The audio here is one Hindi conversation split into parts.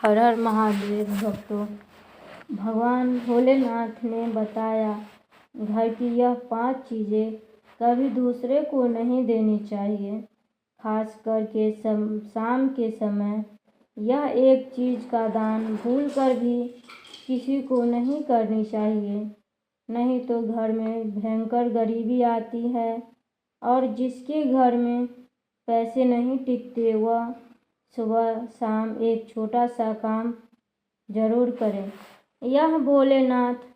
हर हर महादेव भक्तों। भगवान भोलेनाथ ने बताया घर की यह 5 चीज़ें कभी दूसरे को नहीं देनी चाहिए, खास करके शाम के समय। यह एक चीज़ का दान भूल कर भी किसी को नहीं करनी चाहिए, नहीं तो घर में भयंकर गरीबी आती है। और जिसके घर में पैसे नहीं टिकते वह सुबह शाम एक छोटा सा काम जरूर करें। यह भोलेनाथ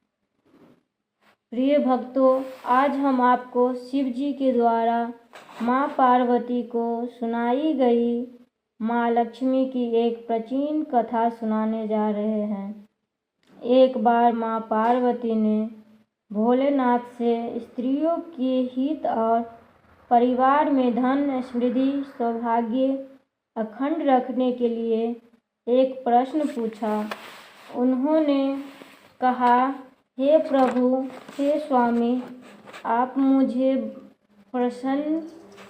प्रिय भक्तों, आज हम आपको शिव जी के द्वारा माँ पार्वती को सुनाई गई माँ लक्ष्मी की एक प्राचीन कथा सुनाने जा रहे हैं। एक बार माँ पार्वती ने भोलेनाथ से स्त्रियों के हित और परिवार में धन समृद्धि सौभाग्य अखंड रखने के लिए एक प्रश्न पूछा। उन्होंने कहा, हे प्रभु, हे स्वामी, आप मुझे प्रसन्न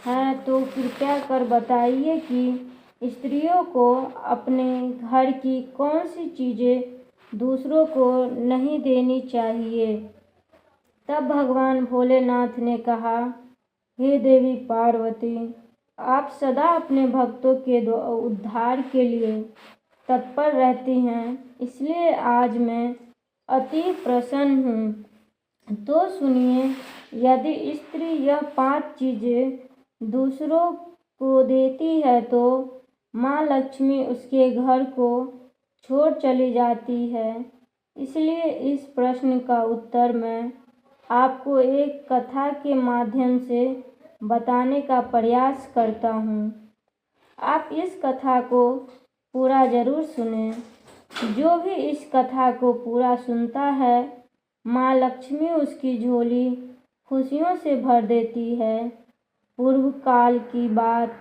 हैं तो कृपया कर बताइए कि स्त्रियों को अपने घर की कौन सी चीज़ें दूसरों को नहीं देनी चाहिए। तब भगवान भोलेनाथ ने कहा, हे देवी पार्वती, आप सदा अपने भक्तों के उद्धार के लिए तत्पर रहती हैं, इसलिए आज मैं अति प्रसन्न हूँ। तो सुनिए, यदि स्त्री यह 5 चीज़ें दूसरों को देती है तो माँ लक्ष्मी उसके घर को छोड़ चली जाती है। इसलिए इस प्रश्न का उत्तर मैं आपको एक कथा के माध्यम से बताने का प्रयास करता हूँ। आप इस कथा को पूरा जरूर सुनें। जो भी इस कथा को पूरा सुनता है, माँ लक्ष्मी उसकी झोली खुशियों से भर देती है। पूर्व काल की बात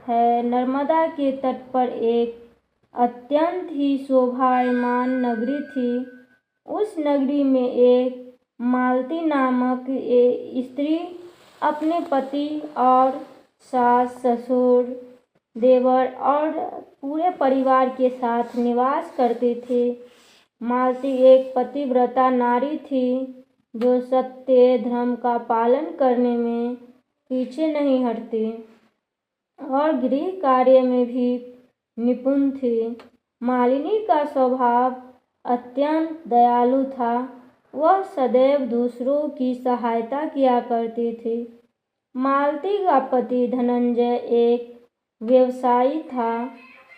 है, नर्मदा के तट पर एक अत्यंत ही शोभायमान नगरी थी। उस नगरी में एक मालती नामक एक स्त्री अपने पति और सास ससुर देवर और पूरे परिवार के साथ निवास करते थे। मालती एक पतिव्रता नारी थी जो सत्य धर्म का पालन करने में पीछे नहीं हटती और गृह कार्य में भी निपुण थी। मालिनी का स्वभाव अत्यंत दयालु था। वह सदैव दूसरों की सहायता किया करती थी। मालती का पति धनंजय एक व्यवसायी था।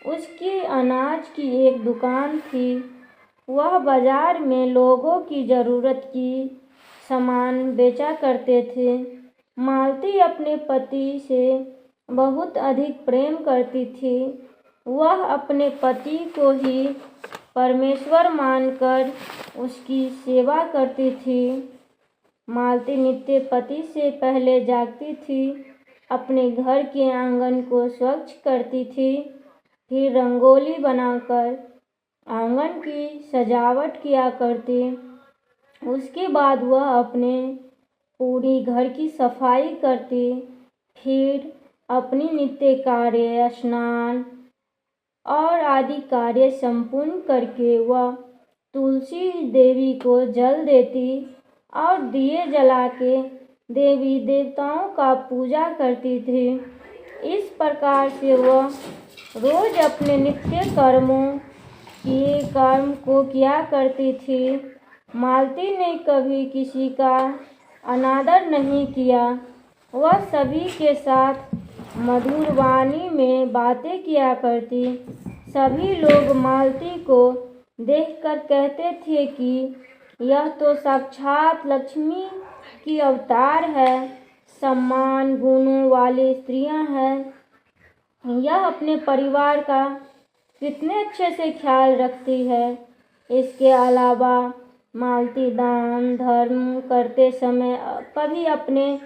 उसकी अनाज की एक दुकान थी। वह बाजार में लोगों की ज़रूरत की सामान बेचा करते थे। मालती अपने पति से बहुत अधिक प्रेम करती थी। वह अपने पति को ही परमेश्वर मानकर उसकी सेवा करती थी। मालती नित्य पति से पहले जागती थी, अपने घर के आंगन को स्वच्छ करती थी, फिर रंगोली बनाकर आंगन की सजावट किया करती। उसके बाद वह अपने पूरी घर की सफाई करती। फिर अपनी नित्य कार्य, स्नान और आदि कार्य संपूर्ण करके वह तुलसी देवी को जल देती और दिए जला के देवी देवताओं का पूजा करती थी। इस प्रकार से वह रोज अपने नित्य कर्म को किया करती थी। मालती ने कभी किसी का अनादर नहीं किया। वह सभी के साथ मधुर वाणी में बातें किया करती। सभी लोग मालती को देखकर कहते थे कि यह तो साक्षात लक्ष्मी की अवतार है। सम्मान गुणों वाली स्त्रियां हैं। यह अपने परिवार का कितने अच्छे से ख्याल रखती है। इसके अलावा मालती दान धर्म करते समय कभी अपने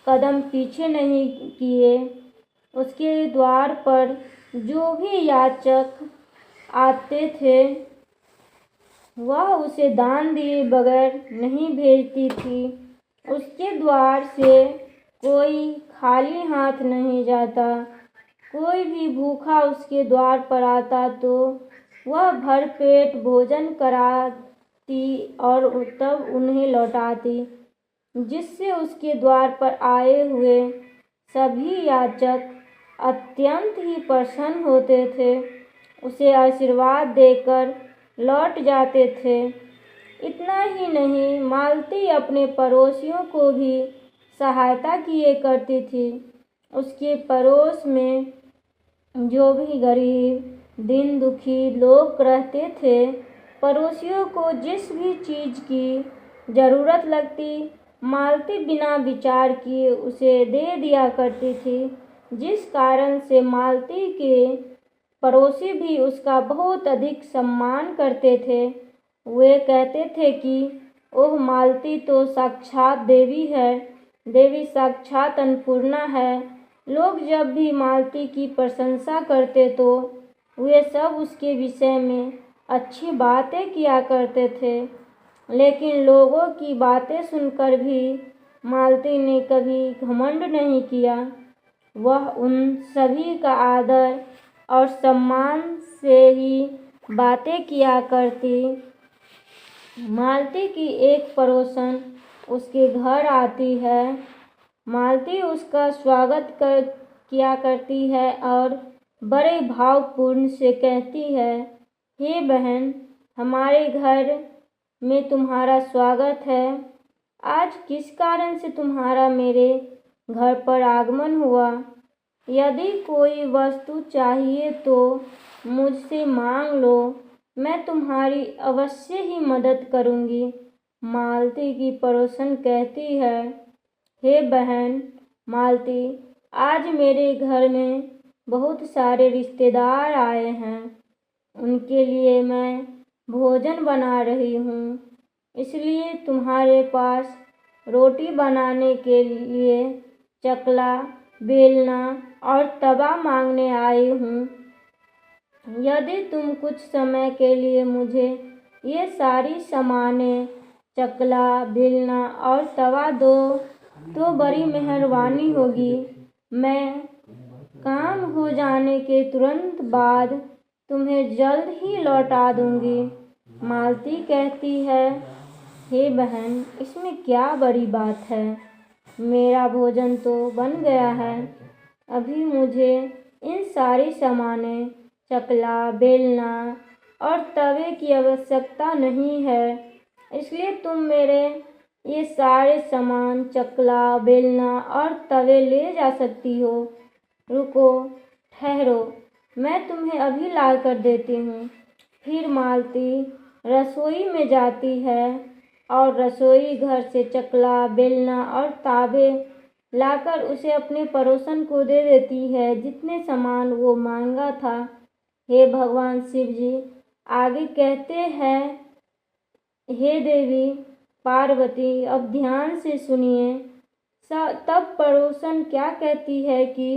कदम पीछे नहीं किए। उसके द्वार पर जो भी याचक आते थे वह उसे दान दिए बगैर नहीं भेजती थी। उसके द्वार से कोई खाली हाथ नहीं जाता। कोई भी भूखा उसके द्वार पर आता तो वह भर पेट भोजन कराती और तब उन्हें लौटाती, जिससे उसके द्वार पर आए हुए सभी याचक अत्यंत ही प्रसन्न होते थे, उसे आशीर्वाद देकर लौट जाते थे। इतना ही नहीं, मालती अपने पड़ोसियों को भी सहायता किए करती थी। उसके पड़ोस में जो भी गरीब, दीन दुखी लोग रहते थे, पड़ोसियों को जिस भी चीज़ की ज़रूरत लगती, मालती बिना विचार किए उसे दे दिया करती थी, जिस कारण से मालती के पड़ोसी भी उसका बहुत अधिक सम्मान करते थे। वे कहते थे कि ओह, मालती तो साक्षात देवी है, देवी साक्षात अन्नपूर्णा है। लोग जब भी मालती की प्रशंसा करते तो वे सब उसके विषय में अच्छी बातें किया करते थे, लेकिन लोगों की बातें सुनकर भी मालती ने कभी घमंड नहीं किया। वह उन सभी का आदर और सम्मान से ही बातें किया करती। मालती की एक पड़ोसन उसके घर आती है। मालती उसका स्वागत किया करती है और बड़े भावपूर्ण से कहती है, हे बहन, हमारे घर में तुम्हारा स्वागत है। आज किस कारण से तुम्हारा मेरे घर पर आगमन हुआ? यदि कोई वस्तु चाहिए तो मुझसे मांग लो, मैं तुम्हारी अवश्य ही मदद करूंगी। मालती की पड़ोसन कहती है, हे बहन मालती, आज मेरे घर में बहुत सारे रिश्तेदार आए हैं। उनके लिए मैं भोजन बना रही हूँ, इसलिए तुम्हारे पास रोटी बनाने के लिए चकला, बेलना और तवा मांगने आई हूँ। यदि तुम कुछ समय के लिए मुझे ये सारी सामानें, चकला, बेलना और तवा दो तो बड़ी मेहरबानी होगी। मैं काम हो जाने के तुरंत बाद तुम्हें जल्द ही लौटा दूंगी। मालती कहती है, हे बहन, इसमें क्या बड़ी बात है? मेरा भोजन तो बन गया है। अभी मुझे इन सारी सामानें, चकला, बेलना और तवे की आवश्यकता नहीं है, इसलिए तुम मेरे ये सारे सामान, चकला, बेलना और तवे ले जा सकती हो। रुको, ठहरो, मैं तुम्हें अभी ला कर देती हूँ। फिर मालती रसोई में जाती है और रसोई घर से चकला, बेलना और तावे लाकर उसे अपने पड़ोसन को दे देती है, जितने सामान वो मांगा था। हे भगवान शिव जी आगे कहते हैं, हे देवी पार्वती, अब ध्यान से सुनिए। तब पड़ोसन क्या कहती है कि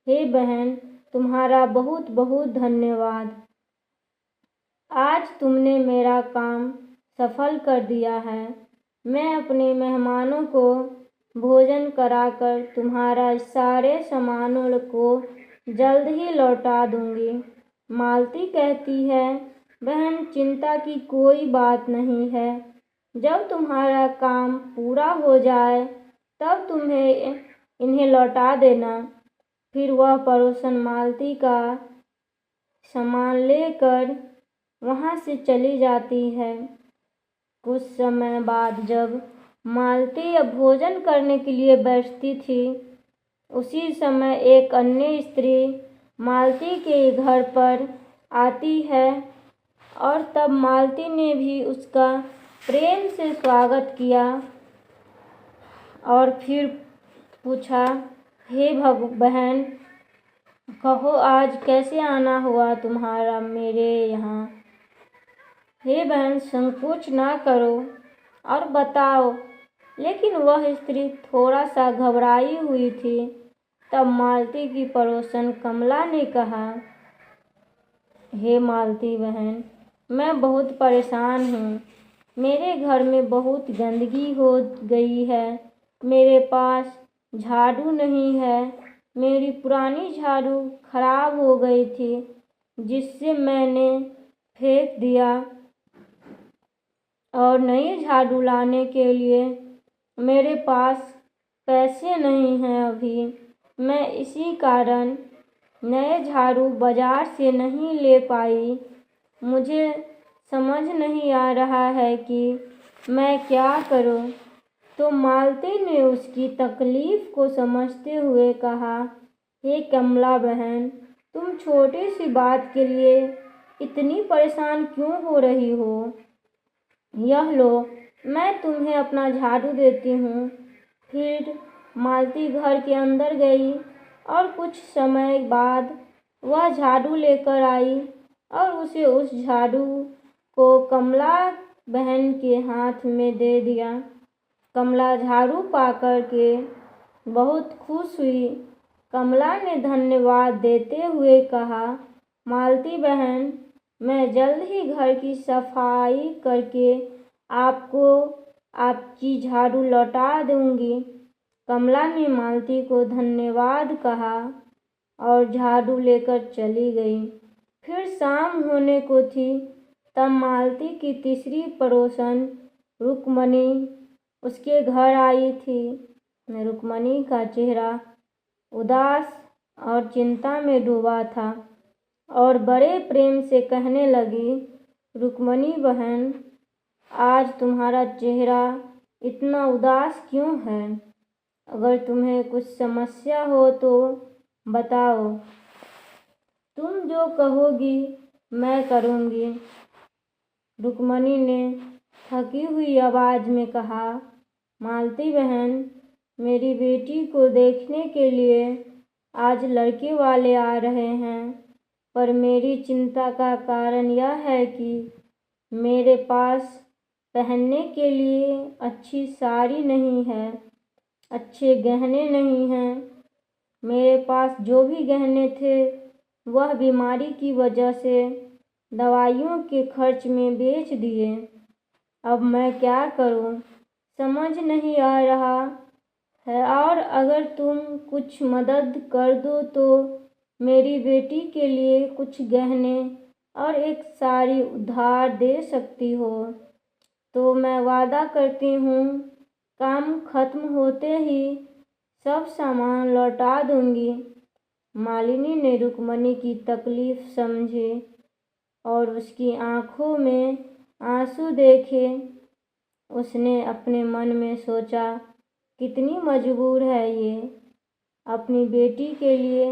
हे बहन, तुम्हारा बहुत बहुत धन्यवाद। आज तुमने मेरा काम सफल कर दिया है। मैं अपने मेहमानों को भोजन कराकर तुम्हारा सारे सामानों को जल्द ही लौटा दूंगी। मालती कहती है, बहन, चिंता की कोई बात नहीं है। जब तुम्हारा काम पूरा हो जाए तब तुम्हें इन्हें लौटा देना। फिर वह पड़ोसन मालती का सामान लेकर वहाँ से चली जाती है। कुछ समय बाद जब मालती अब भोजन करने के लिए बैठती थी, उसी समय एक अन्य स्त्री मालती के घर पर आती है और तब मालती ने भी उसका प्रेम से स्वागत किया और फिर पूछा, हे बहन, कहो आज कैसे आना हुआ तुम्हारा मेरे यहाँ? हे बहन, संकोच ना करो और बताओ। लेकिन वह स्त्री थोड़ा सा घबराई हुई थी। तब मालती की पड़ोसन कमला ने कहा, हे मालती बहन, मैं बहुत परेशान हूँ। मेरे घर में बहुत गंदगी हो गई है। मेरे पास झाड़ू नहीं है। मेरी पुरानी झाड़ू खराब हो गई थी, जिससे मैंने फेंक दिया और नई झाड़ू लाने के लिए मेरे पास पैसे नहीं हैं अभी। मैं इसी कारण नए झाड़ू बाजार से नहीं ले पाई। मुझे समझ नहीं आ रहा है कि मैं क्या करूं। तो मालती ने उसकी तकलीफ को समझते हुए कहा, हे कमला बहन, तुम छोटी सी बात के लिए इतनी परेशान क्यों हो रही हो? यह लो, मैं तुम्हें अपना झाड़ू देती हूँ। फिर मालती घर के अंदर गई और कुछ समय बाद वह झाड़ू लेकर आई और उसे उस झाड़ू को कमला बहन के हाथ में दे दिया। कमला झाड़ू पाकर के बहुत खुश हुई। कमला ने धन्यवाद देते हुए कहा, मालती बहन, मैं जल्द ही घर की सफाई करके आपको आपकी झाड़ू लौटा दूंगी। कमला ने मालती को धन्यवाद कहा और झाड़ू लेकर चली गई। फिर शाम होने को थी, तब मालती की तीसरी पड़ोसन रुक्मणी उसके घर आई थी। रुक्मणी का चेहरा उदास और चिंता में डूबा था और बड़े प्रेम से कहने लगी, रुक्मणी बहन, आज तुम्हारा चेहरा इतना उदास क्यों है? अगर तुम्हें कुछ समस्या हो तो बताओ। तुम जो कहोगी मैं करूँगी। रुक्मणी ने थकी हुई आवाज़ में कहा, मालती बहन, मेरी बेटी को देखने के लिए आज लड़के वाले आ रहे हैं, पर मेरी चिंता का कारण यह है कि मेरे पास पहनने के लिए अच्छी साड़ी नहीं है, अच्छे गहने नहीं हैं। मेरे पास जो भी गहने थे वह बीमारी की वजह से दवाइयों के खर्च में बेच दिए। अब मैं क्या करूं, समझ नहीं आ रहा है। और अगर तुम कुछ मदद कर दो तो मेरी बेटी के लिए कुछ गहने और एक साड़ी उधार दे सकती हो तो मैं वादा करती हूँ, काम खत्म होते ही सब सामान लौटा दूंगी। मालिनी ने रुक्मणी की तकलीफ समझे और उसकी आंखों में आंसू देखे। उसने अपने मन में सोचा, कितनी मजबूर है ये, अपनी बेटी के लिए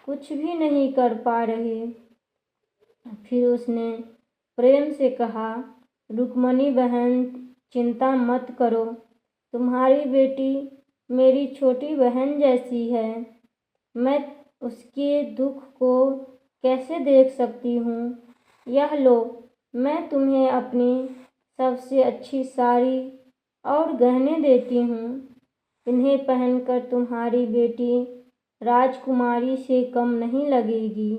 कुछ भी नहीं कर पा रही। फिर उसने प्रेम से कहा, रुक्मणी बहन, चिंता मत करो, तुम्हारी बेटी मेरी छोटी बहन जैसी है। मैं उसके दुख को कैसे देख सकती हूँ। यह लो, मैं तुम्हें अपनी सबसे अच्छी साड़ी और गहने देती हूँ। इन्हें पहनकर तुम्हारी बेटी राजकुमारी से कम नहीं लगेगी।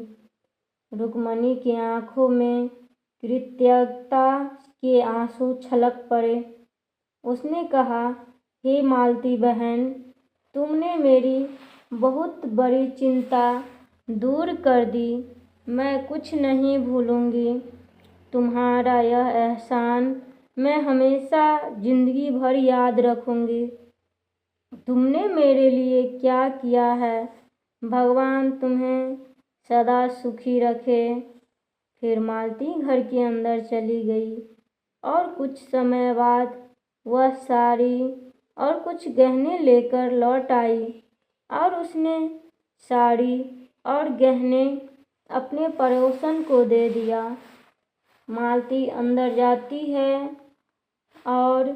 रुक्मणी की आंखों में कृतज्ञता के आंसू छलक पड़े। उसने कहा, हे मालती बहन, तुमने मेरी बहुत बड़ी चिंता दूर कर दी। मैं कुछ नहीं भूलूंगी। तुम्हारा यह एहसान मैं हमेशा जिंदगी भर याद रखूंगी। तुमने मेरे लिए क्या किया है, भगवान तुम्हें सदा सुखी रखे। फिर मालती घर के अंदर चली गई और कुछ समय बाद वह साड़ी और कुछ गहने लेकर लौट आई और उसने साड़ी और गहने अपने पड़ोसन को दे दिया। मालती अंदर जाती है और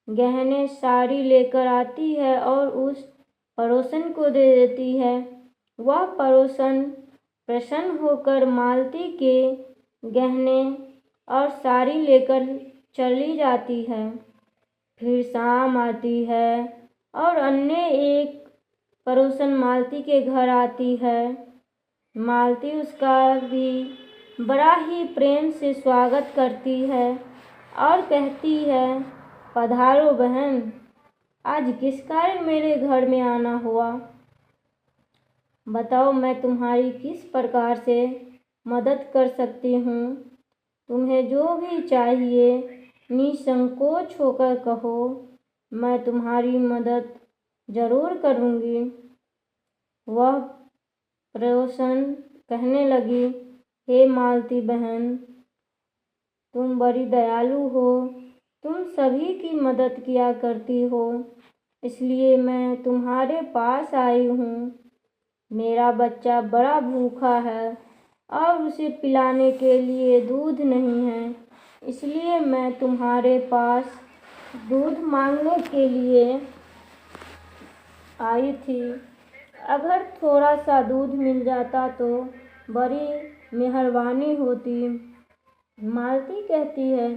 गहने साड़ी लेकर आती है और उस पड़ोसन को दे देती है। वह पड़ोसन प्रसन्न होकर मालती के गहने और साड़ी लेकर चली जाती है। फिर शाम आती है और अन्य एक पड़ोसन मालती के घर आती है। मालती उसका भी बड़ा ही प्रेम से स्वागत करती है और कहती है, पधारो बहन, आज किस कारण मेरे घर में आना हुआ? बताओ, मैं तुम्हारी किस प्रकार से मदद कर सकती हूँ? तुम्हें जो भी चाहिए निसंकोच होकर कहो, मैं तुम्हारी मदद जरूर करूँगी। वह पड़ोसन कहने लगी, हे मालती बहन, तुम बड़ी दयालु हो, तुम सभी की मदद किया करती हो, इसलिए मैं तुम्हारे पास आई हूँ। मेरा बच्चा बड़ा भूखा है और उसे पिलाने के लिए दूध नहीं है, इसलिए मैं तुम्हारे पास दूध मांगने के लिए आई थी। अगर थोड़ा सा दूध मिल जाता तो बड़ी मेहरबानी होती। मालती कहती है,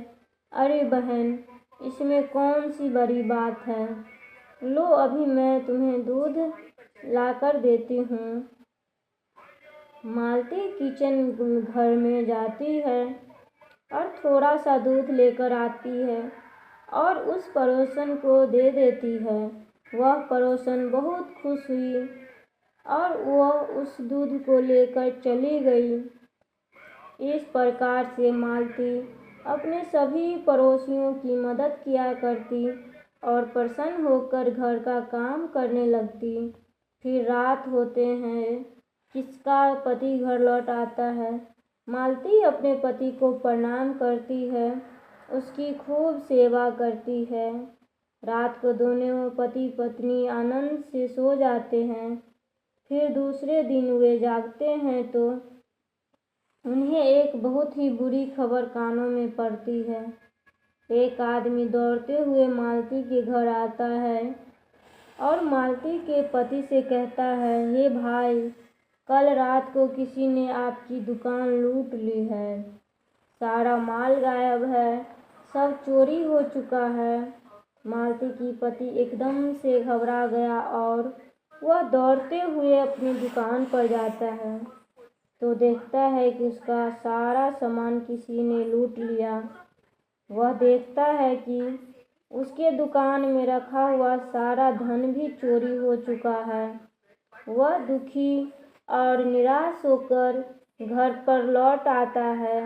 अरे बहन, इसमें कौन सी बड़ी बात है, लो अभी मैं तुम्हें दूध लाकर देती हूँ। मालती किचन घर में जाती है और थोड़ा सा दूध लेकर आती है और उस पड़ोसन को दे देती है। वह पड़ोसन बहुत खुश हुई और वह उस दूध को लेकर चली गई। इस प्रकार से मालती अपने सभी पड़ोसियों की मदद किया करती और प्रसन्न होकर घर का काम करने लगती। फिर रात होते हैं, किसका पति घर लौट आता है। मालती अपने पति को प्रणाम करती है, उसकी खूब सेवा करती है। रात को दोनों पति पत्नी आनंद से सो जाते हैं। फिर दूसरे दिन वे जागते हैं तो उन्हें एक बहुत ही बुरी खबर कानों में पड़ती है। एक आदमी दौड़ते हुए मालती के घर आता है और मालती के पति से कहता है, हे भाई, कल रात को किसी ने आपकी दुकान लूट ली है, सारा माल गायब है, सब चोरी हो चुका है। मालती की पति एकदम से घबरा गया और वह दौड़ते हुए अपनी दुकान पर जाता है तो देखता है कि उसका सारा सामान किसी ने लूट लिया। वह देखता है कि उसके दुकान में रखा हुआ सारा धन भी चोरी हो चुका है। वह दुखी और निराश होकर घर पर लौट आता है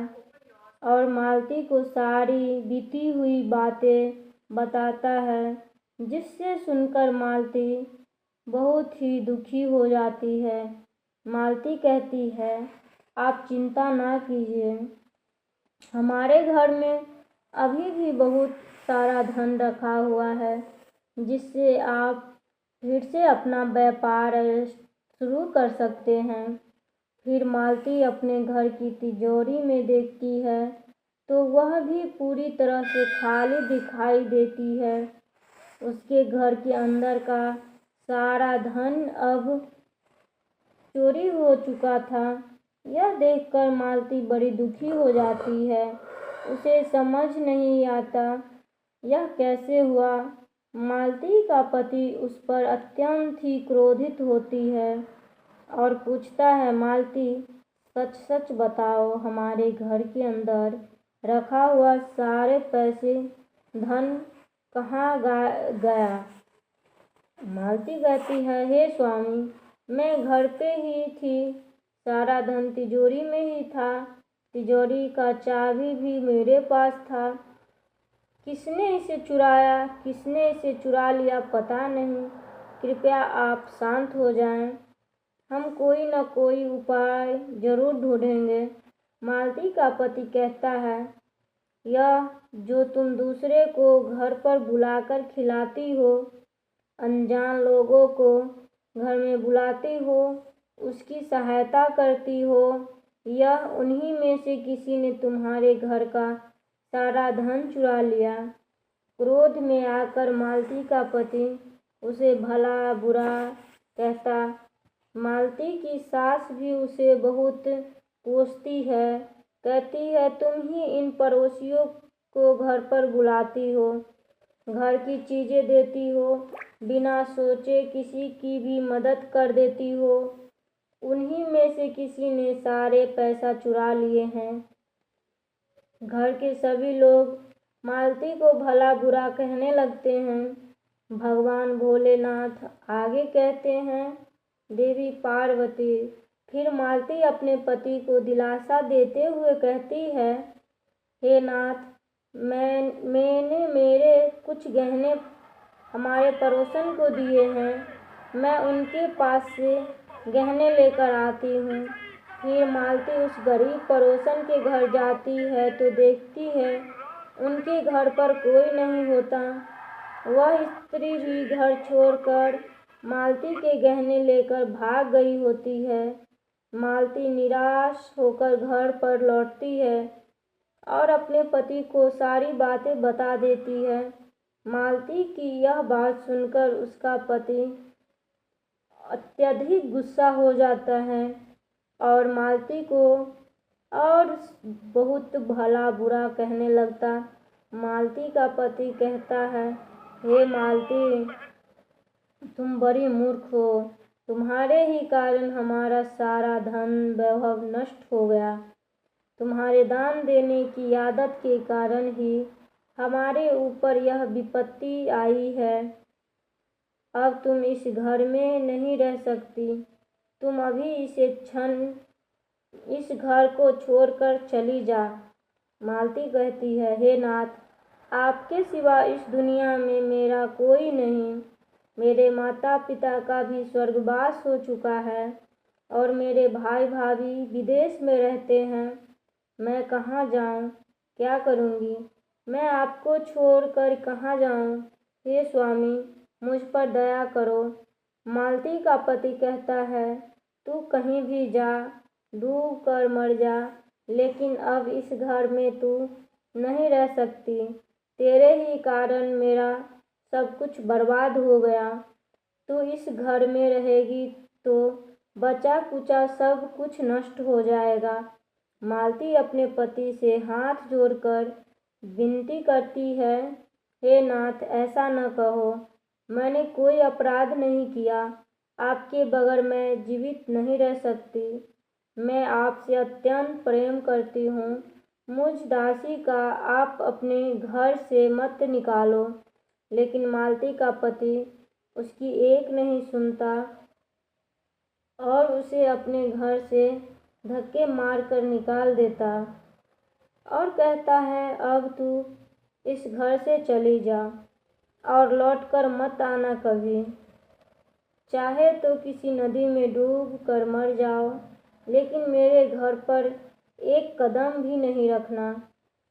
और मालती को सारी बीती हुई बातें बताता है, जिससे सुनकर मालती बहुत ही दुखी हो जाती है। मालती कहती है, आप चिंता ना कीजिए, हमारे घर में अभी भी बहुत सारा धन रखा हुआ है, जिससे आप फिर से अपना व्यापार शुरू कर सकते हैं। फिर मालती अपने घर की तिजोरी में देखती है तो वह भी पूरी तरह से खाली दिखाई देती है। उसके घर के अंदर का सारा धन अब चोरी हो चुका था। यह देखकर मालती बड़ी दुखी हो जाती है। उसे समझ नहीं आता यह कैसे हुआ। मालती का पति उस पर अत्यंत ही क्रोधित होती है और पूछता है, मालती, सच सच बताओ, हमारे घर के अंदर रखा हुआ सारे पैसे धन कहाँ गया। मालती कहती है, हे स्वामी, मैं घर पे ही थी, सारा धन तिजोरी में ही था, तिजोरी का चाबी भी मेरे पास था, किसने इसे चुराया, किसने इसे चुरा लिया पता नहीं, कृपया आप शांत हो जाएं, हम कोई न कोई उपाय जरूर ढूंढेंगे। मालती का पति कहता है, यह जो तुम दूसरे को घर पर बुलाकर खिलाती हो, अनजान लोगों को घर में बुलाती हो, उसकी सहायता करती हो, यह उन्हीं में से किसी ने तुम्हारे घर का सारा धन चुरा लिया। क्रोध में आकर मालती का पति उसे भला बुरा कहता। मालती की सास भी उसे बहुत कोसती है, कहती है, तुम ही इन पड़ोसियों को घर पर बुलाती हो, घर की चीज़ें देती हो, बिना सोचे किसी की भी मदद कर देती हो, उन्हीं में से किसी ने सारे पैसा चुरा लिए हैं। घर के सभी लोग मालती को भला बुरा कहने लगते हैं। भगवान भोलेनाथ आगे कहते हैं, देवी पार्वती। फिर मालती अपने पति को दिलासा देते हुए कहती है, हे नाथ, मैंने मेरे कुछ गहने हमारे पड़ोसन को दिए हैं। मैं उनके पास से गहने लेकर आती हूँ। फिर मालती उस गरीब पड़ोसन के घर जाती है तो देखती है उनके घर पर कोई नहीं होता। वह स्त्री भी घर छोड़कर मालती के गहने लेकर भाग गई होती है। मालती निराश होकर घर पर लौटती है और अपने पति को सारी बातें बता देती है। मालती की यह बात सुनकर उसका पति अत्यधिक गुस्सा हो जाता है और मालती को और बहुत भला बुरा कहने लगता। मालती का पति कहता है, हे मालती, तुम बड़ी मूर्ख हो। तुम्हारे ही कारण हमारा सारा धन वैभव नष्ट हो गया। तुम्हारे दान देने की आदत के कारण ही हमारे ऊपर यह विपत्ति आई है। अब तुम इस घर में नहीं रह सकती। तुम अभी इस घर को छोड़कर चली जा। मालती कहती है, हे नाथ, आपके सिवा इस दुनिया में मेरा कोई नहीं। मेरे माता पिता का भी स्वर्गवास हो चुका है और मेरे भाई भाभी विदेश में रहते हैं। मैं कहाँ जाऊँ, क्या करूँगी? मैं आपको छोड़कर कहाँ जाऊँ? हे स्वामी, मुझ पर दया करो। मालती का पति कहता है, तू कहीं भी जा, डूब कर मर जा, लेकिन अब इस घर में तू नहीं रह सकती। तेरे ही कारण मेरा सब कुछ बर्बाद हो गया। तू इस घर में रहेगी तो बचा कुचा सब कुछ नष्ट हो जाएगा। मालती अपने पति से हाथ जोड़कर विनती करती है, हे नाथ, ऐसा न कहो। मैंने कोई अपराध नहीं किया। आपके बगैर मैं जीवित नहीं रह सकती। मैं आपसे अत्यंत प्रेम करती हूँ। मुझ दासी का आप अपने घर से मत निकालो। लेकिन मालती का पति उसकी एक नहीं सुनता और उसे अपने घर से धक्के मारकर निकाल देता और कहता है, अब तू इस घर से चली जा और लौटकर मत आना कभी। चाहे तो किसी नदी में डूब कर मर जाओ, लेकिन मेरे घर पर एक कदम भी नहीं रखना।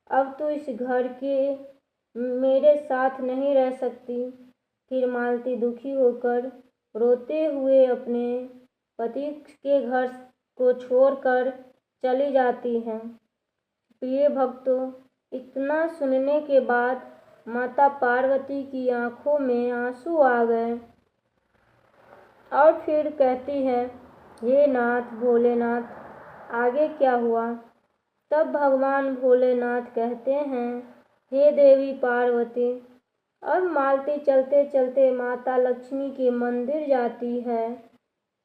अब तो इस घर के मेरे साथ नहीं रह सकती। फिर मालती दुखी होकर रोते हुए अपने पति के घर को छोड़कर चली जाती है। प्रिय भक्तों, इतना सुनने के बाद माता पार्वती की आंखों में आंसू आ गए और फिर कहती है, हे नाथ भोलेनाथ, आगे क्या हुआ? तब भगवान भोलेनाथ कहते हैं, हे देवी पार्वती। अब मालती चलते चलते माता लक्ष्मी के मंदिर जाती है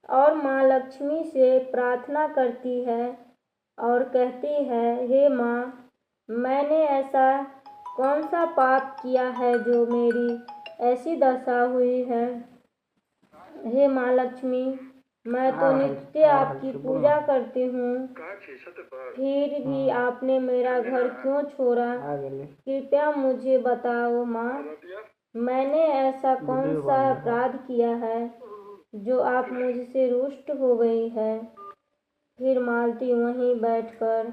और माँ लक्ष्मी से प्रार्थना करती है और कहती है, हे माँ, मैंने ऐसा कौन सा पाप किया है जो मेरी ऐसी दशा हुई है? हे माँ लक्ष्मी, मैं तो नित्य आपकी पूजा करती हूँ, फिर भी आपने मेरा घर क्यों छोड़ा? कृपया मुझे बताओ माँ, मैंने ऐसा कौन सा अपराध किया है जो आप मुझसे रुष्ट हो गई है? फिर मालती वहीं बैठकर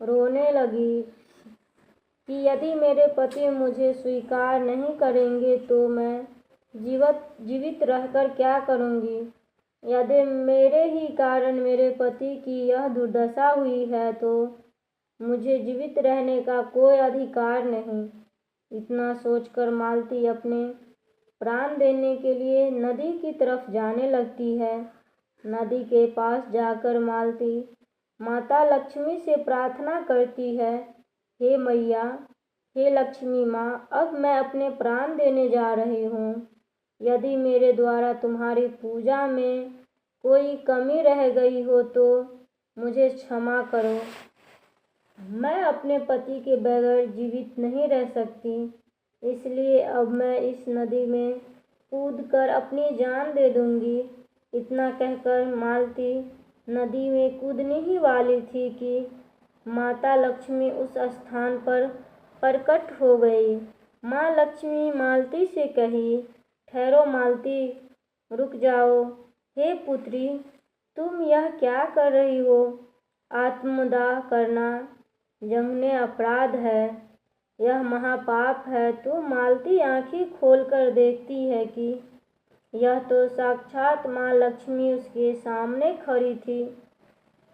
रोने लगी कि यदि मेरे पति मुझे स्वीकार नहीं करेंगे तो मैं जीवित रहकर क्या करूँगी? यदि मेरे ही कारण मेरे पति की यह दुर्दशा हुई है तो मुझे जीवित रहने का कोई अधिकार नहीं। इतना सोचकर मालती अपने प्राण देने के लिए नदी की तरफ जाने लगती है। नदी के पास जाकर मालती माता लक्ष्मी से प्रार्थना करती है, हे मैया, हे लक्ष्मी माँ, अब मैं अपने प्राण देने जा रही हूँ। यदि मेरे द्वारा तुम्हारी पूजा में कोई कमी रह गई हो तो मुझे क्षमा करो। मैं अपने पति के बगैर जीवित नहीं रह सकती, इसलिए अब मैं इस नदी में कूदकर अपनी जान दे दूंगी। इतना कहकर मालती नदी में कूदने ही वाली थी कि माता लक्ष्मी उस स्थान पर प्रकट हो गई। माँ लक्ष्मी मालती से कही, ठहरो मालती, रुक जाओ। हे पुत्री, तुम यह क्या कर रही हो? आत्मदाह करना जघन्य अपराध है, यह महापाप है। तो मालती आंखें खोलकर देखती है कि यह तो साक्षात माँ लक्ष्मी उसके सामने खड़ी थी।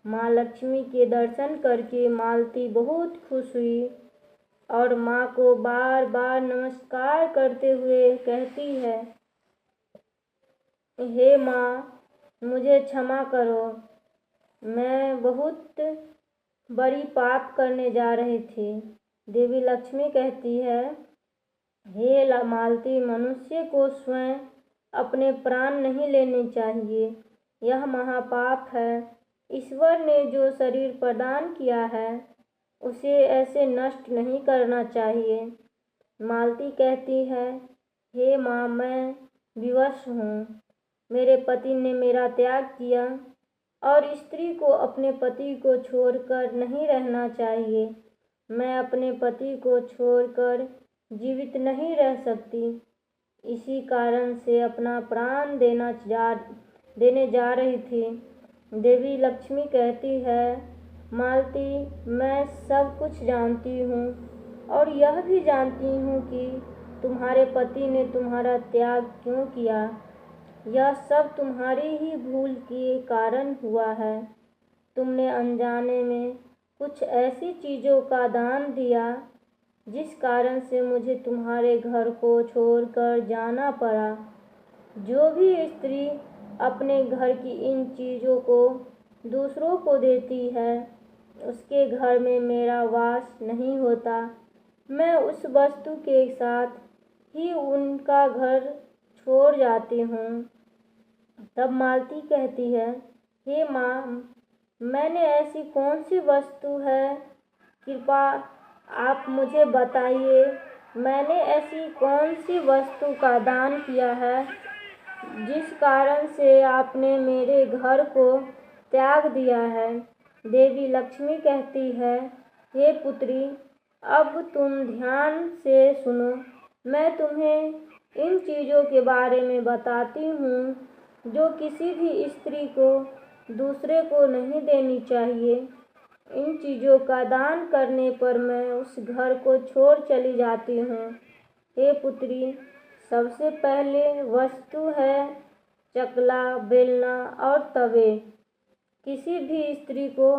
माँ लक्ष्मी के दर्शन करके मालती बहुत खुश हुई और माँ को बार बार नमस्कार करते हुए कहती है, हे माँ, मुझे क्षमा करो, मैं बहुत बड़ी पाप करने जा रही थी। देवी लक्ष्मी कहती है, हे मालती, मनुष्य को स्वयं अपने प्राण नहीं लेने चाहिए, यह महापाप है। ईश्वर ने जो शरीर प्रदान किया है उसे ऐसे नष्ट नहीं करना चाहिए। मालती कहती है, हे माँ, मैं विवश हूँ। मेरे पति ने मेरा त्याग किया और स्त्री को अपने पति को छोड़कर नहीं रहना चाहिए। मैं अपने पति को छोड़कर जीवित नहीं रह सकती, इसी कारण से अपना प्राण देने जा रही थी। देवी लक्ष्मी कहती है, मालती, मैं सब कुछ जानती हूँ और यह भी जानती हूँ कि तुम्हारे पति ने तुम्हारा त्याग क्यों किया। यह सब तुम्हारी ही भूल के कारण हुआ है। तुमने अनजाने में कुछ ऐसी चीज़ों का दान दिया जिस कारण से मुझे तुम्हारे घर को छोड़कर जाना पड़ा। जो भी स्त्री अपने घर की इन चीज़ों को दूसरों को देती है उसके घर में मेरा वास नहीं होता। मैं उस वस्तु के साथ ही उनका घर छोड़ जाती हूँ। तब मालती कहती है, हे माँ, मैंने ऐसी कौन सी वस्तु है, कृपा आप मुझे बताइए। मैंने ऐसी कौन सी वस्तु का दान किया है जिस कारण से आपने मेरे घर को त्याग दिया है। देवी लक्ष्मी कहती है, हे पुत्री, अब तुम ध्यान से सुनो। मैं तुम्हें इन चीज़ों के बारे में बताती हूँ जो किसी भी स्त्री को दूसरे को नहीं देनी चाहिए। इन चीज़ों का दान करने पर मैं उस घर को छोड़ चली जाती हूँ। हे पुत्री, सबसे पहले वस्तु है चकला, बेलना और तवे। किसी भी स्त्री को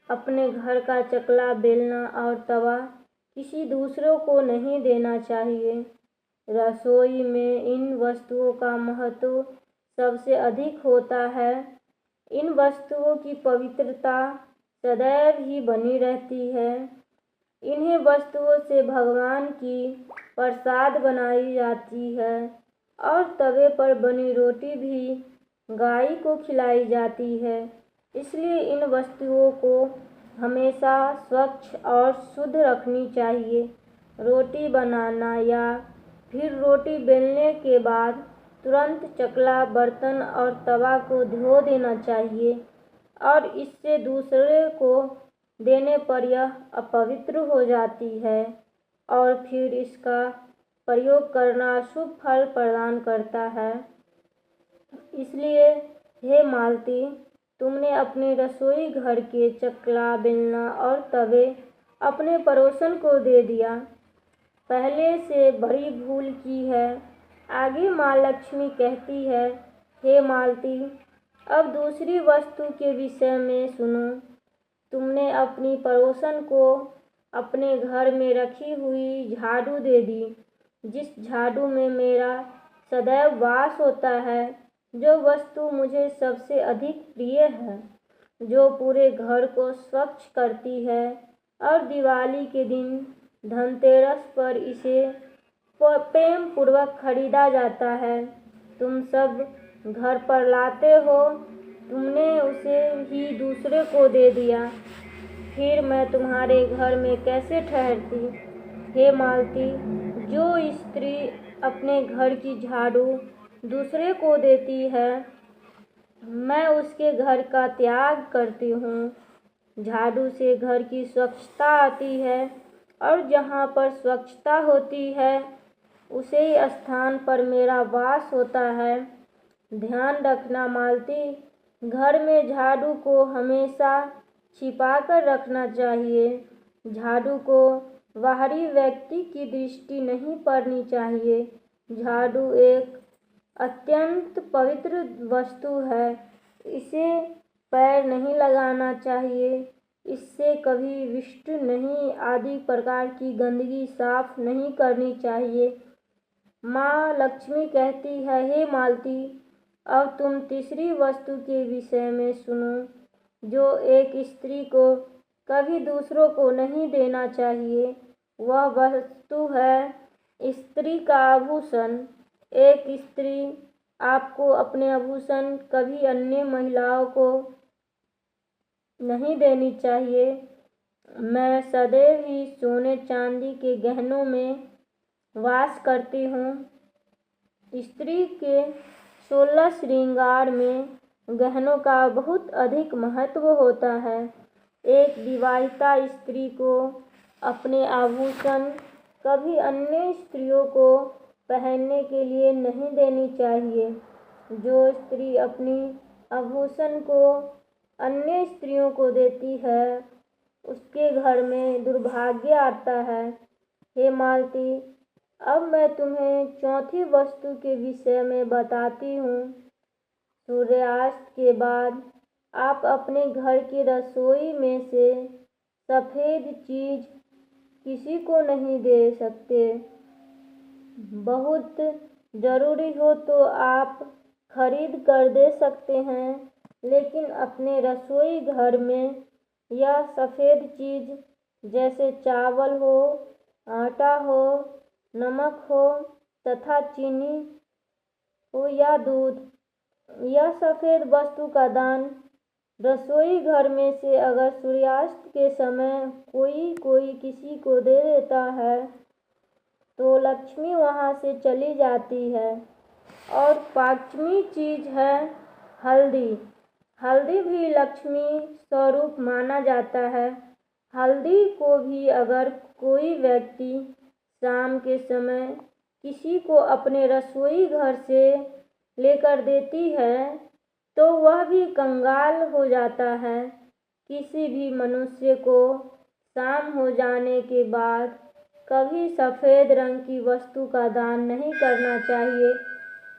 अपने घर का चकला, बेलना और तवा किसी दूसरों को नहीं देना चाहिए। रसोई में इन वस्तुओं का महत्व सबसे अधिक होता है। इन वस्तुओं की पवित्रता सदैव ही बनी रहती है। इन्हीं वस्तुओं से भगवान की प्रसाद बनाई जाती है और तवे पर बनी रोटी भी गाय को खिलाई जाती है। इसलिए इन वस्तुओं को हमेशा स्वच्छ और शुद्ध रखनी चाहिए। रोटी बनाना या फिर रोटी बेलने के बाद तुरंत चकला, बर्तन और तवा को धो देना चाहिए और इससे दूसरे को देने पर यह अपवित्र हो जाती है और फिर इसका प्रयोग करना शुभ फल प्रदान करता है। इसलिए हे मालती, तुमने अपने रसोई घर के चकला, बेलना और तवे अपने पड़ोसन को दे दिया, पहले से बड़ी भूल की है। आगे माँ लक्ष्मी कहती है, हे मालती, अब दूसरी वस्तु के विषय में सुनो। तुमने अपनी पड़ोसन को अपने घर में रखी हुई झाड़ू दे दी, जिस झाड़ू में मेरा सदैव वास होता है, जो वस्तु मुझे सबसे अधिक प्रिय है, जो पूरे घर को स्वच्छ करती है और दिवाली के दिन धनतेरस पर इसे प्रेम पूर्वक खरीदा जाता है। तुम सब घर पर लाते हो, तुमने उसे ही दूसरे को दे दिया, फिर मैं तुम्हारे घर में कैसे ठहरती। हे मालती, जो स्त्री अपने घर की झाड़ू दूसरे को देती है, मैं उसके घर का त्याग करती हूँ। झाड़ू से घर की स्वच्छता आती है और जहाँ पर स्वच्छता होती है उसी स्थान पर मेरा वास होता है। ध्यान रखना मालती, घर में झाड़ू को हमेशा छिपा कर रखना चाहिए। झाड़ू को बाहरी व्यक्ति की दृष्टि नहीं पड़नी चाहिए। झाड़ू एक अत्यंत पवित्र वस्तु है। इसे पैर नहीं लगाना चाहिए, इससे कभी विष्ट नहीं आदि प्रकार की गंदगी साफ नहीं करनी चाहिए। माँ लक्ष्मी कहती है, हे मालती, अब तुम तीसरी वस्तु के विषय में सुनो, जो एक स्त्री को कभी दूसरों को नहीं देना चाहिए। वह वस्तु है स्त्री का आभूषण। एक स्त्री आपको अपने आभूषण कभी अन्य महिलाओं को नहीं देनी चाहिए। मैं सदैव ही सोने चांदी के गहनों में वास करती हूँ। स्त्री के 16 श्रृंगार में गहनों का बहुत अधिक महत्व होता है। एक विवाहिता स्त्री को अपने आभूषण कभी अन्य स्त्रियों को पहनने के लिए नहीं देनी चाहिए। जो स्त्री अपनी आभूषण को अन्य स्त्रियों को देती है उसके घर में दुर्भाग्य आता है। हे मालती, अब मैं तुम्हें चौथी वस्तु के विषय में बताती हूँ। सूर्यास्त के बाद आप अपने घर की रसोई में से सफ़ेद चीज़ किसी को नहीं दे सकते। बहुत ज़रूरी हो तो आप खरीद कर दे सकते हैं, लेकिन अपने रसोई घर में यह सफ़ेद चीज़ जैसे चावल हो, आटा हो, नमक हो तथा चीनी हो या दूध, यह सफ़ेद वस्तु का दान रसोई घर में से अगर सूर्यास्त के समय कोई किसी को दे देता है तो लक्ष्मी वहाँ से चली जाती है। और पांचवी चीज़ है हल्दी। हल्दी भी लक्ष्मी स्वरूप माना जाता है। हल्दी को भी अगर कोई व्यक्ति शाम के समय किसी को अपने रसोई घर से लेकर देती है तो वह भी कंगाल हो जाता है। किसी भी मनुष्य को शाम हो जाने के बाद कभी सफ़ेद रंग की वस्तु का दान नहीं करना चाहिए,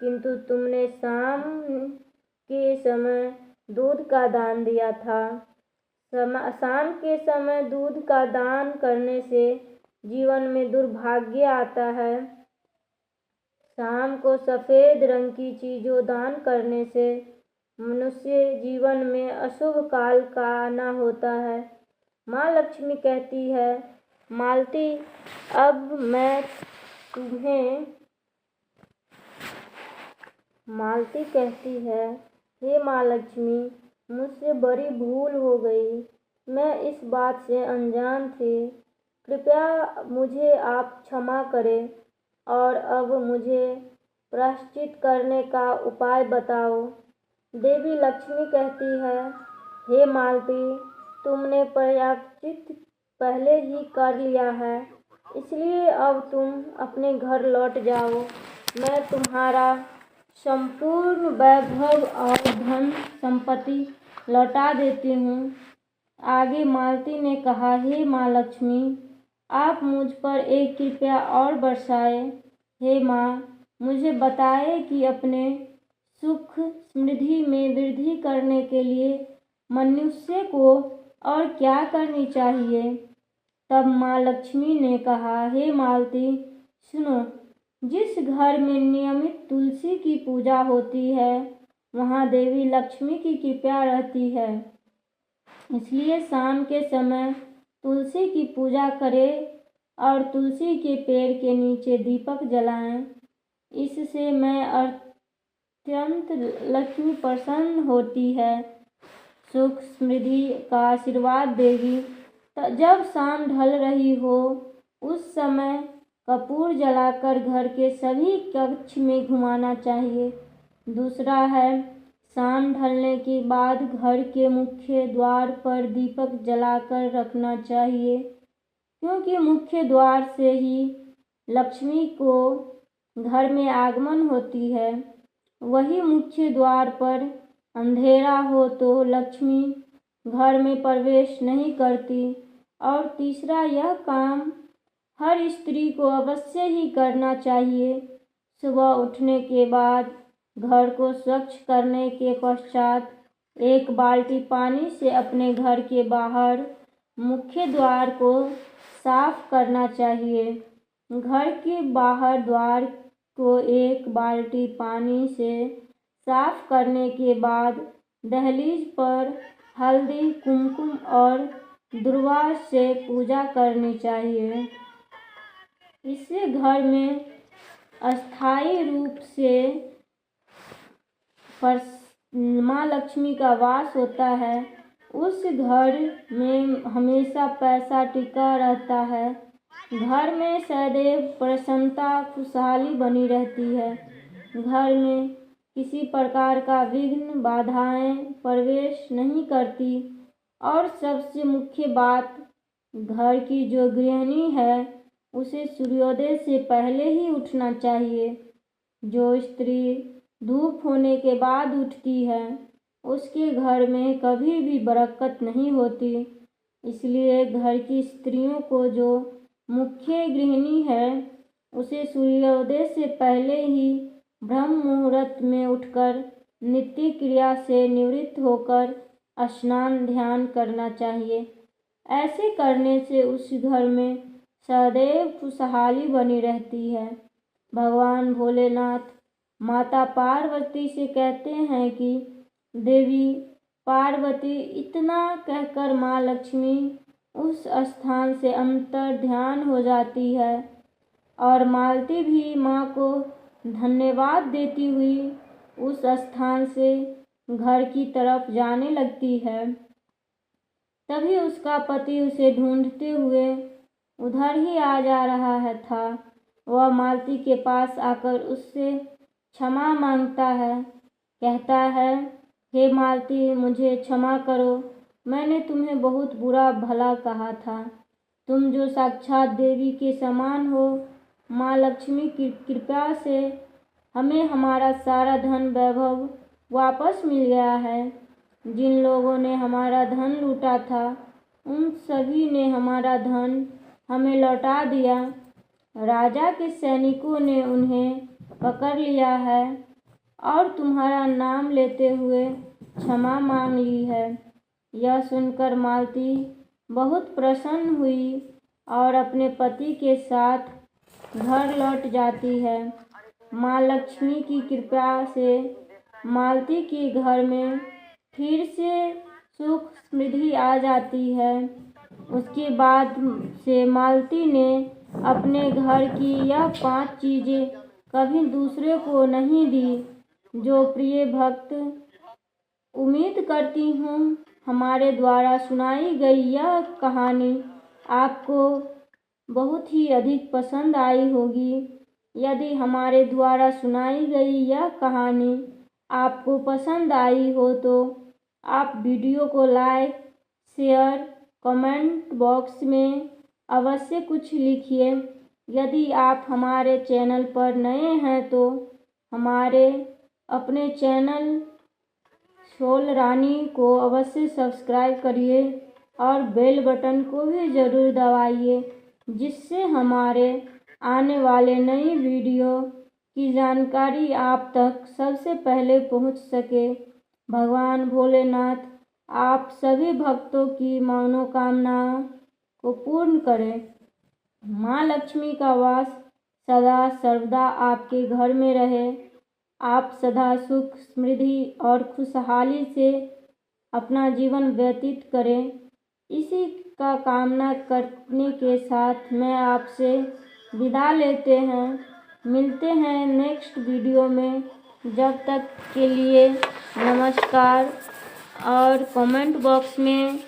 किंतु तुमने शाम के समय दूध का दान दिया था। शाम के समय दूध का दान करने से जीवन में दुर्भाग्य आता है। शाम को सफ़ेद रंग की चीज़ों दान करने से मनुष्य जीवन में अशुभ काल का आना होता है। माँ लक्ष्मी कहती है, मालती, अब मैं तुम्हें मालती कहती है, हे माँ लक्ष्मी, मुझसे बड़ी भूल हो गई। मैं इस बात से अनजान थी। कृपया मुझे आप क्षमा करें और अब मुझे प्रायश्चित करने का उपाय बताओ। देवी लक्ष्मी कहती है, हे मालती, तुमने प्रायश्चित पहले ही कर लिया है, इसलिए अब तुम अपने घर लौट जाओ। मैं तुम्हारा संपूर्ण वैभव और धन संपत्ति लौटा देती हूँ। आगे मालती ने कहा, हे माँ लक्ष्मी, आप मुझ पर एक कृपया और बरसाए। हे माँ, मुझे बताए कि अपने सुख समृद्धि में वृद्धि करने के लिए मनुष्य को और क्या करनी चाहिए। तब माँ लक्ष्मी ने कहा, हे मालती, सुनो, जिस घर में नियमित तुलसी की पूजा होती है वहाँ देवी लक्ष्मी की कृपा रहती है। इसलिए शाम के समय तुलसी की पूजा करें और तुलसी के पेड़ के नीचे दीपक जलाएं। इससे मैं अत्यंत लक्ष्मी प्रसन्न होती है, सुख समृद्धि का आशीर्वाद देगी। जब शाम ढल रही हो उस समय कपूर जलाकर घर के सभी कक्ष में घुमाना चाहिए। दूसरा है, शाम ढलने के बाद घर के मुख्य द्वार पर दीपक जलाकर रखना चाहिए, क्योंकि मुख्य द्वार से ही लक्ष्मी को घर में आगमन होती है। वही मुख्य द्वार पर अंधेरा हो तो लक्ष्मी घर में प्रवेश नहीं करती। और तीसरा, यह काम हर स्त्री को अवश्य ही करना चाहिए। सुबह उठने के बाद घर को स्वच्छ करने के पश्चात 1 बाल्टी पानी से अपने घर के बाहर मुख्य द्वार को साफ करना चाहिए। घर के बाहर द्वार को 1 बाल्टी पानी से साफ करने के बाद दहलीज पर हल्दी, कुमकुम और दुर्वा से पूजा करनी चाहिए। इससे घर में अस्थायी रूप से माँ लक्ष्मी का वास होता है। उस घर में हमेशा पैसा टिका रहता है। घर में सदैव प्रसन्नता, खुशहाली बनी रहती है। घर में किसी प्रकार का विघ्न, बाधाएं प्रवेश नहीं करती। और सबसे मुख्य बात, घर की जो गृहिणी है उसे सूर्योदय से पहले ही उठना चाहिए। जो स्त्री धूप होने के बाद उठती है उसके घर में कभी भी बरकत नहीं होती। इसलिए घर की स्त्रियों को, जो मुख्य गृहिणी है, उसे सूर्योदय से पहले ही ब्रह्म मुहूर्त में उठकर नित्य क्रिया से निवृत्त होकर स्नान ध्यान करना चाहिए। ऐसे करने से उस घर में सदैव खुशहाली बनी रहती है। भगवान भोलेनाथ माता पार्वती से कहते हैं कि देवी पार्वती, इतना कहकर माँ लक्ष्मी उस स्थान से अंतर ध्यान हो जाती है और मालती भी माँ को धन्यवाद देती हुई उस स्थान से घर की तरफ जाने लगती है। तभी उसका पति उसे ढूंढते हुए उधर ही आ जा रहा था। वह मालती के पास आकर उससे क्षमा मांगता है। कहता है, हे मालती, मुझे क्षमा करो, मैंने तुम्हें बहुत बुरा भला कहा था। तुम जो साक्षात देवी के समान हो, माँ लक्ष्मी की कृपा से हमें हमारा सारा धन वैभव वापस मिल गया है। जिन लोगों ने हमारा धन लूटा था उन सभी ने हमारा धन हमें लौटा दिया। राजा के सैनिकों ने उन्हें पकड़ लिया है और तुम्हारा नाम लेते हुए क्षमा मांग ली है। यह सुनकर मालती बहुत प्रसन्न हुई और अपने पति के साथ घर लौट जाती है। माँ लक्ष्मी की कृपा से मालती के घर में फिर से सुख समृद्धि आ जाती है। उसके बाद से मालती ने अपने घर की यह 5 चीज़ें कभी दूसरे को नहीं दी। जो प्रिय भक्त, उम्मीद करती हूँ हमारे द्वारा सुनाई गई यह कहानी आपको बहुत ही अधिक पसंद आई होगी। यदि हमारे द्वारा सुनाई गई यह कहानी आपको पसंद आई हो तो आप वीडियो को लाइक, शेयर, कमेंट बॉक्स में अवश्य कुछ लिखिए। यदि आप हमारे चैनल पर नए हैं तो हमारे अपने चैनल सोल रानी को अवश्य सब्सक्राइब करिए और बेल बटन को भी ज़रूर दबाइए, जिससे हमारे आने वाले नई वीडियो की जानकारी आप तक सबसे पहले पहुंच सके। भगवान भोलेनाथ आप सभी भक्तों की मनोकामनाओं को पूर्ण करें। माँ लक्ष्मी का वास सदा सर्वदा आपके घर में रहे। आप सदा सुख, समृद्धि और खुशहाली से अपना जीवन व्यतीत करें। इसी का कामना करने के साथ मैं आपसे विदा लेते हैं। मिलते हैं नेक्स्ट वीडियो में। जब तक के लिए नमस्कार। और कमेंट बॉक्स में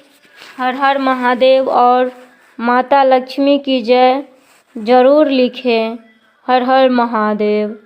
हर हर महादेव और माता लक्ष्मी की जय ज़रूर लिखें। हर हर महादेव।